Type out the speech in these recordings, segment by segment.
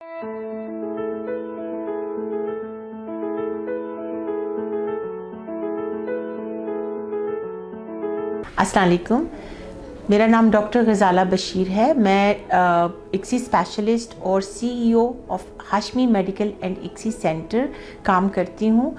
अस्सलाम वालेकुम, मेरा नाम डॉक्टर गज़ाला बशीर है। मैं इक्सी स्पेशलिस्ट और CEO of Hashmi medical and ICSI centre काम करती हूँ।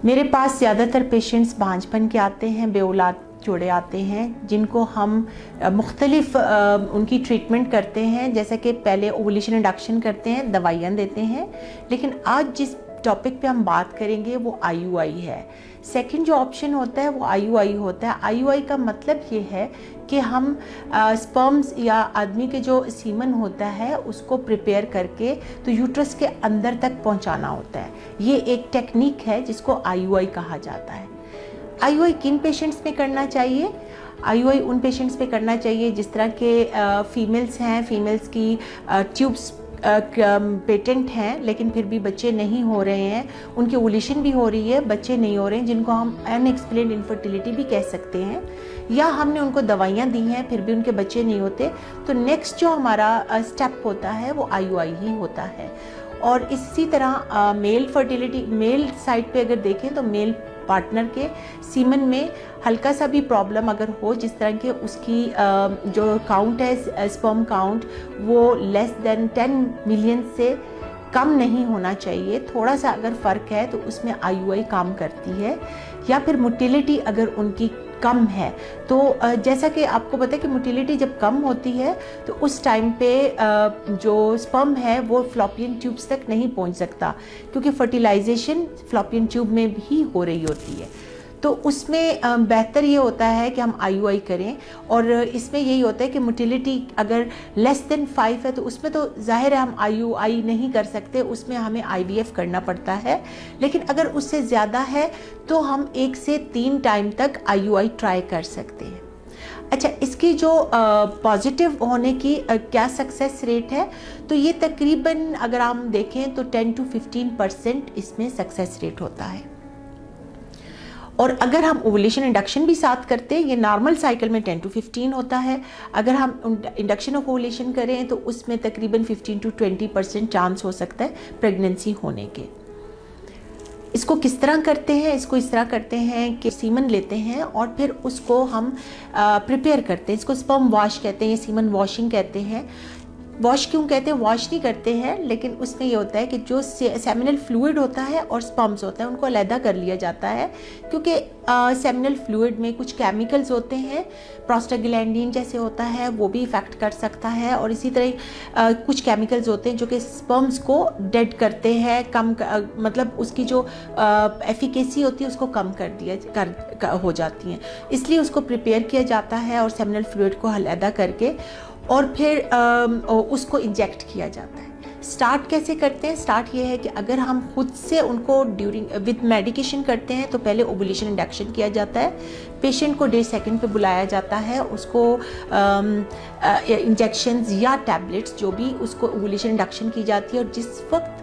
मेरे पास ज़्यादातर पेशेंट्स बांझपन के आते हैं, बेऔलाद जोड़े आते हैं, जिनको हम मुख्तलिफ उनकी ट्रीटमेंट करते हैं। जैसे कि पहले ओवुलेशन इंडक्शन करते हैं, दवाइयाँ देते हैं, लेकिन आज जिस टॉपिक पे हम बात करेंगे वो IUI है। सेकंड जो ऑप्शन होता है वो IUI होता है। IUI का मतलब ये है कि हम स्पर्म्स या आदमी के जो सीमन होता है उसको प्रिपेयर करके तो यूट्रस के अंदर तक पहुंचाना होता है। ये एक टेक्निक है जिसको IUI कहा जाता है। IUI किन पेशेंट्स में करना चाहिए? IUI उन पेशेंट्स पे करना चाहिए जिस तरह के फीमेल्स हैं, फीमेल्स की ट्यूब्स पेटेंट हैं लेकिन फिर भी बच्चे नहीं हो रहे हैं, उनकी ओवुलेशन भी हो रही है, बच्चे नहीं हो रहे हैं, जिनको हम अनएक्सप्लेन्ड इनफर्टिलिटी भी कह सकते हैं, या हमने उनको दवाइयाँ दी हैं फिर भी उनके बच्चे नहीं होते। तो नेक्स्ट जो हमारा स्टेप होता है वो IUI ही होता है। और इसी तरह मेल फर्टिलिटी, मेल साइड पे अगर देखें तो मेल पार्टनर के सीमन में हल्का सा भी प्रॉब्लम अगर हो, जिस तरह के उसकी जो काउंट है स्पर्म काउंट वो लेस देन 10 मिलियन से कम नहीं होना चाहिए, थोड़ा सा अगर फ़र्क है तो उसमें IUI काम करती है। या फिर मोटिलिटी अगर उनकी कम है तो जैसा कि आपको पता है कि मोटिलिटी जब कम होती है तो उस टाइम पे जो स्पर्म है वो फ्लॉपियन ट्यूब्स तक नहीं पहुंच सकता, क्योंकि फर्टिलाइजेशन फ्लॉपियन ट्यूब में भी हो रही होती है। तो उसमें बेहतर ये होता है कि हम IUI करें। और इसमें यही होता है कि मोटिलिटी अगर लेस देन 5 है तो उसमें तो जाहिर है हम IUI नहीं कर सकते, उसमें हमें IVF करना पड़ता है। लेकिन अगर उससे ज़्यादा है तो हम 1 से 3 टाइम तक IUI ट्राई कर सकते हैं। अच्छा, इसकी जो पॉजिटिव होने की क्या सक्सेस रेट है, तो ये तकरीबन अगर हम देखें तो 10 to 15% इसमें सक्सेस रेट होता है। और अगर हम ओवुलेशन इंडक्शन भी साथ करते हैं, ये नॉर्मल साइकिल में 10 to 15 होता है। अगर हम इंडक्शन ऑफ ओवुलेशन करें तो उसमें तकरीबन 15 to 20% चांस हो सकता है प्रेगनेंसी होने के। इसको किस तरह करते हैं? इसको इस तरह करते हैं कि सीमन लेते हैं और फिर उसको हम प्रिपेयर करते हैं। इसको स्पर्म वॉश कहते हैं, सीमन वॉशिंग कहते हैं। वॉश क्यों कहते हैं? वॉश नहीं करते हैं, लेकिन उसमें ये होता है कि जो सेमिनल फ्लूइड होता है और स्पर्म्स होता है उनको अलग कर लिया जाता है, क्योंकि सेमिनल फ्लूइड में कुछ केमिकल्स होते हैं, प्रोस्टाग्लैंडिन जैसे होता है वो भी इफ़ेक्ट कर सकता है, और इसी तरह कुछ केमिकल्स होते हैं जो कि स्पर्म्स को डेड करते हैं, कम मतलब उसकी जो एफिकेसी होती है उसको कम हो जाती हैं। इसलिए उसको प्रिपेयर किया जाता है और सेमिनल फ्लूइड को अलग करके और फिर उसको इंजेक्ट किया जाता है। स्टार्ट कैसे करते हैं? स्टार्ट ये है कि अगर हम खुद से उनको विद मेडिकेशन करते हैं तो पहले ओवुलेशन इंडक्शन किया जाता है, पेशेंट को डे सेकंड पे बुलाया जाता है, उसको इंजेक्शंस या टैबलेट्स जो भी उसको ओवुलेशन इंडक्शन की जाती है। और जिस वक्त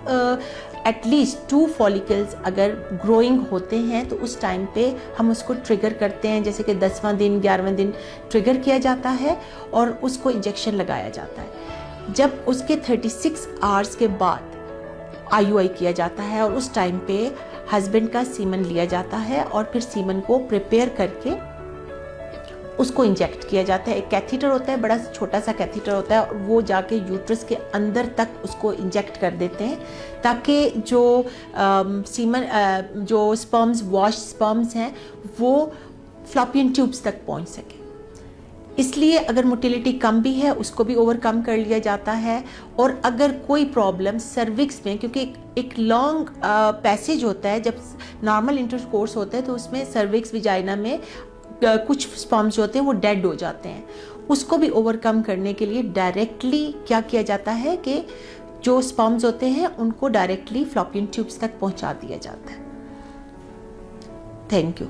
एटलीस्ट 2 फॉलिकल्स अगर ग्रोइंग होते हैं तो उस टाइम पे हम उसको ट्रिगर करते हैं, जैसे कि 10वां दिन 11वें दिन ट्रिगर किया जाता है और उसको इंजेक्शन लगाया जाता है। जब उसके 36 आवर्स के बाद IUI किया जाता है और उस टाइम पे हस्बैंड का सीमन लिया जाता है और फिर सीमन को प्रिपेयर करके उसको इंजेक्ट किया जाता है। एक कैथीटर होता है, बड़ा छोटा सा कैथीटर होता है, और वो जाके यूट्रस के अंदर तक उसको इंजेक्ट कर देते हैं ताकि जो सीमन जो स्पर्म्स वॉश स्पर्म्स हैं वो फ्लॉपियन ट्यूब्स तक पहुंच सके। इसलिए अगर मोटिलिटी कम भी है उसको भी ओवरकम कर लिया जाता है। और अगर कोई प्रॉब्लम सर्विक्स में, क्योंकि एक लॉन्ग पैसेज होता है, जब नॉर्मल इंटरकोर्स होता है तो उसमें सर्विक्स विजाइना में कुछ स्पर्म्स होते हैं वो डेड हो जाते हैं, उसको भी ओवरकम करने के लिए डायरेक्टली क्या किया जाता है कि जो स्पर्म्स होते हैं उनको डायरेक्टली फ्लॉपियन ट्यूब्स तक पहुंचा दिया जाता है। Thank you.